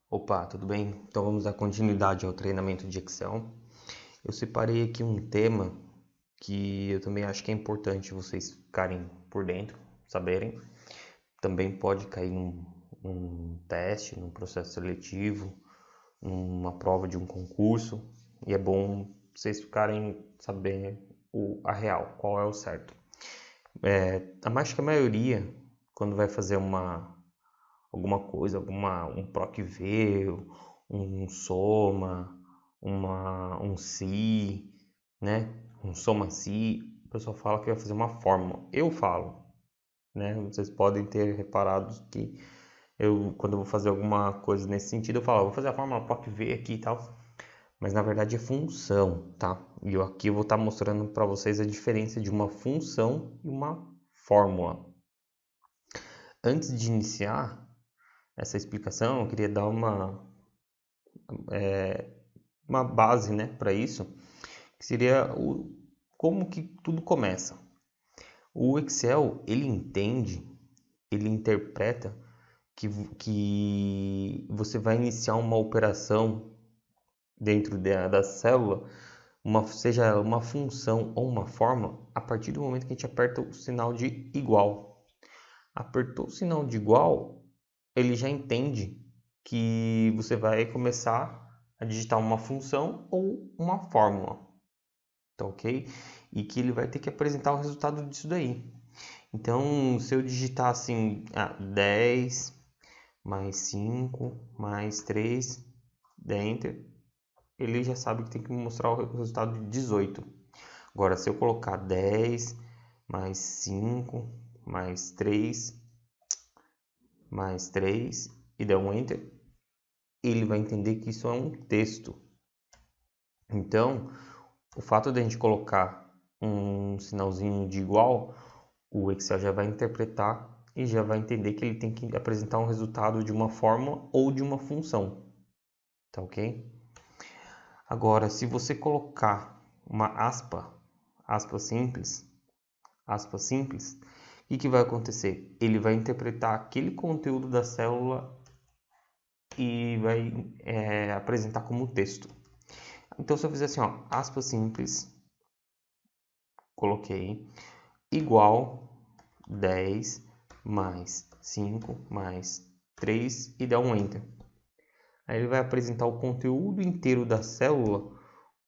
Opa, tudo bem? Então vamos dar continuidade ao treinamento de Excel. Eu separei aqui um tema que eu também acho que é importante vocês ficarem por dentro, saberem. Também pode cair num teste, num processo seletivo, numa prova de um concurso. E é bom vocês ficarem sabendo a real, qual é o certo. Acho que a maioria, quando vai fazer alguma coisa, um PROC-V, um Soma, um Si, né? Um Soma-Si. O pessoal fala que vai fazer uma fórmula. Eu falo, né? Vocês podem ter reparado que quando eu vou fazer alguma coisa nesse sentido, eu falo, vou fazer a fórmula PROC-V aqui e tal. Mas na verdade é função, tá? E aqui eu vou estar mostrando para vocês a diferença de uma função e uma fórmula. Antes de iniciar essa explicação, eu queria dar uma base, né, para isso, que seria como que tudo começa. O Excel, ele interpreta que você vai iniciar uma operação dentro da célula, seja ela uma função ou uma fórmula, a partir do momento que a gente aperta o sinal de igual. Apertou o sinal de igual, ele já entende que você vai começar a digitar uma função ou uma fórmula, tá ok? E que ele vai ter que apresentar o resultado disso daí. Então, se eu digitar assim, 10 mais 5 mais 3, der Enter, ele já sabe que tem que me mostrar o resultado de 18. Agora, se eu colocar 10 mais 5 mais 3 mais 3 e der um Enter, ele vai entender que isso é um texto. Então, o fato de a gente colocar um sinalzinho de igual, o Excel já vai interpretar e já vai entender que ele tem que apresentar um resultado de uma fórmula ou de uma função. Tá ok? Agora, se você colocar uma aspa simples, o que vai acontecer? Ele vai interpretar aquele conteúdo da célula e vai apresentar como texto. Então, se eu fizer assim, ó, aspas simples, coloquei, igual 10 mais 5 mais 3 e dá um Enter. Aí ele vai apresentar o conteúdo inteiro da célula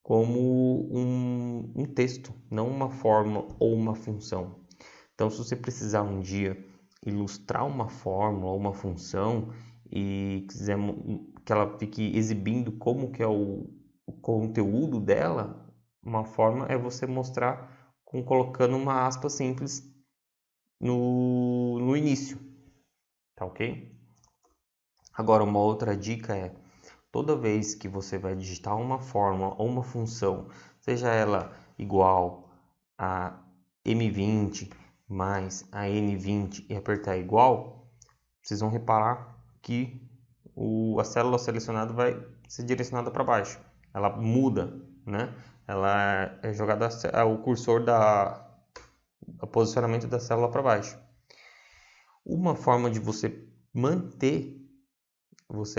como um texto, não uma fórmula ou uma função. Então, se você precisar um dia ilustrar uma fórmula ou uma função e quiser que ela fique exibindo como que é o conteúdo dela, uma forma é você mostrar colocando uma aspa simples no início, tá ok? Agora, uma outra dica é, toda vez que você vai digitar uma fórmula ou uma função, seja ela igual a M20 mais a N20 e apertar igual, vocês vão reparar que a célula selecionada vai ser direcionada para baixo. Ela muda, né? Ela é jogada o cursor o posicionamento da célula para baixo. Uma forma de você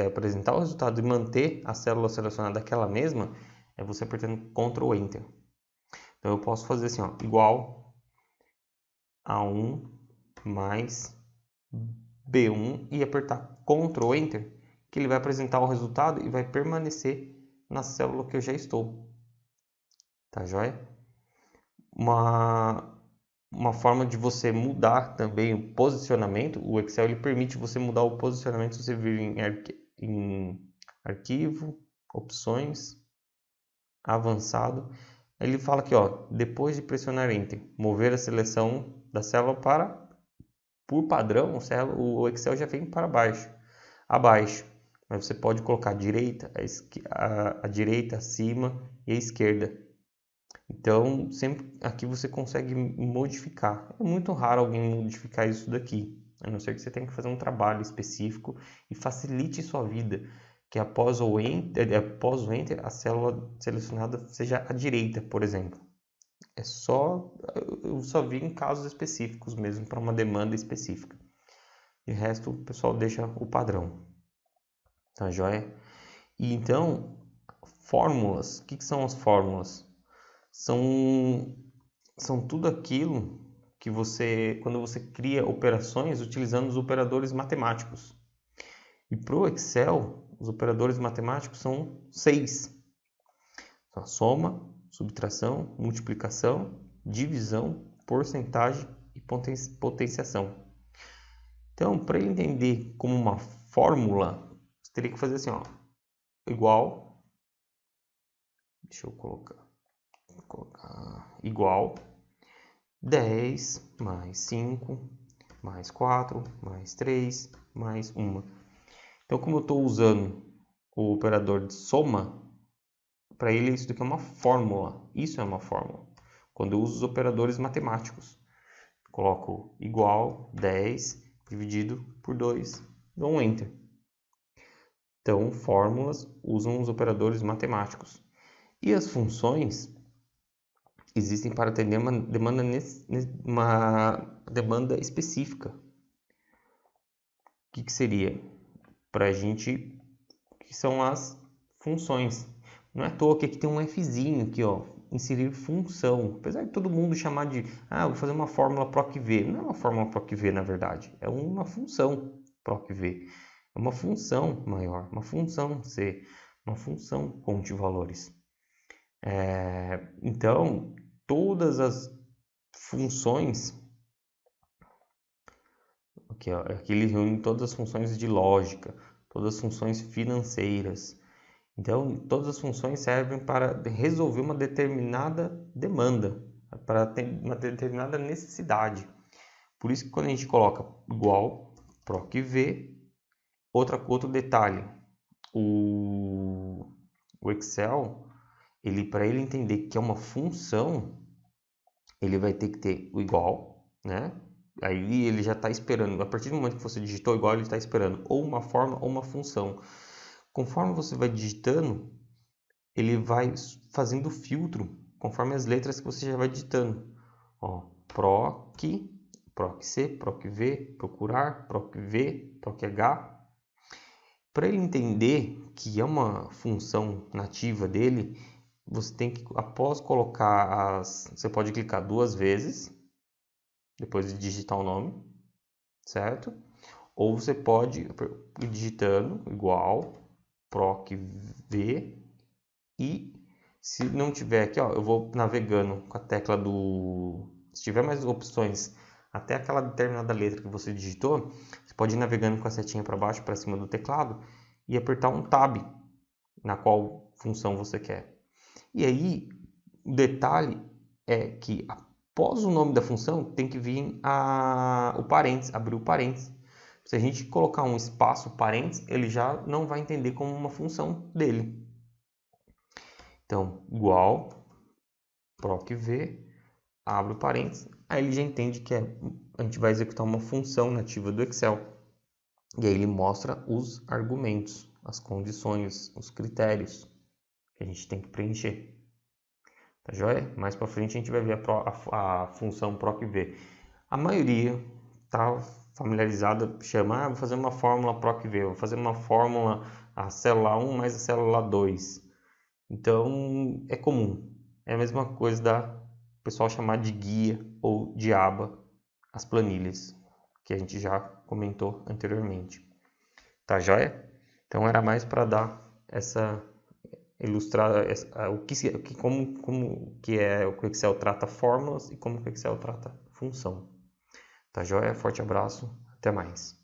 apresentar o resultado e manter a célula selecionada aquela mesma, é você apertando Ctrl Enter. Então eu posso fazer assim, ó, igual a 1 mais B1 e apertar Ctrl Enter, que ele vai apresentar o resultado e vai permanecer na célula que eu já estou. Tá joia? Uma forma de você mudar também o posicionamento, o Excel ele permite você mudar o posicionamento se você vir em arquivo, opções, avançado. Ele fala aqui, ó, depois de pressionar Enter, mover a seleção da célula por padrão, o Excel já vem para abaixo. Mas você pode colocar a direita, a direita, acima e a esquerda. Então, sempre aqui você consegue modificar. É muito raro alguém modificar isso daqui, a não ser que você tenha que fazer um trabalho específico e facilite sua vida, que após o Enter, a célula selecionada seja à direita, por exemplo. Eu só vi em casos específicos mesmo, para uma demanda específica. De resto, o pessoal deixa o padrão. tá joia? E então, fórmulas, o que são as fórmulas? São tudo aquilo que quando você cria operações utilizando os operadores matemáticos. E para o Excel, os operadores matemáticos são 6. A soma, subtração, multiplicação, divisão, porcentagem e potenciação. Então, para ele entender como uma fórmula, você teria que fazer assim, ó, igual, deixa eu colocar igual 10 mais 5 mais 4 mais 3 mais 1. Então, como eu estou usando o operador de soma, para ele isso daqui é uma fórmula. Isso é uma fórmula. Quando eu uso os operadores matemáticos, coloco igual 10 dividido por 2, dou um Enter. Então, fórmulas usam os operadores matemáticos. E as funções existem para atender uma demanda específica. O que seria? Para a gente, que são as funções. Não é à toa que aqui tem um Fzinho aqui, ó, inserir função. Apesar de todo mundo chamar de, vou fazer uma fórmula PROC-V. Não é uma fórmula PROC-V, na verdade. É uma função PROC-V. É uma função maior, uma função C, uma função conte valores. Então, todas as funções, aqui ele reúne todas as funções de lógica, todas as funções financeiras. Então, todas as funções servem para resolver uma determinada demanda, para ter uma determinada necessidade. Por isso que quando a gente coloca igual PROC-V, outro detalhe, o Excel, para ele entender que é uma função, ele vai ter que ter o igual, né? Aí ele já está esperando, a partir do momento que você digitou igual, ele está esperando ou uma forma ou uma função. Conforme você vai digitando, ele vai fazendo filtro conforme as letras que você já vai digitando. Ó, PROC-C, PROC-V, procurar, PROC-V, PROC-H. Para ele entender que é uma função nativa dele, você tem que, após colocar você pode clicar 2 vezes, depois de digitar o nome, certo? Ou você pode ir digitando igual PROC-V e se não tiver aqui, ó, eu vou navegando com a tecla se tiver mais opções até aquela determinada letra que você digitou, você pode ir navegando com a setinha para baixo, para cima do teclado e apertar um Tab na qual função você quer. E aí, o detalhe é que após o nome da função tem que vir o parênteses, abrir o parênteses. Se a gente colocar um espaço parênteses, ele já não vai entender como uma função dele. Então, igual PROC-V, abre o parênteses, aí ele já entende que a gente vai executar uma função nativa do Excel. E aí ele mostra os argumentos, as condições, os critérios que a gente tem que preencher. Tá joia? Mais para frente a gente vai ver a função PROC-V. A maioria está familiarizada, chama, vou fazer uma fórmula PROC-V, vou fazer uma fórmula a célula 1 mais a célula 2. Então, é comum. É a mesma coisa o pessoal chamar de guia ou de aba as planilhas, que a gente já comentou anteriormente. Tá joia? Então, era mais para dar ilustrar como que o Excel trata fórmulas e como que o Excel trata função. Tá joia? Forte abraço, até mais.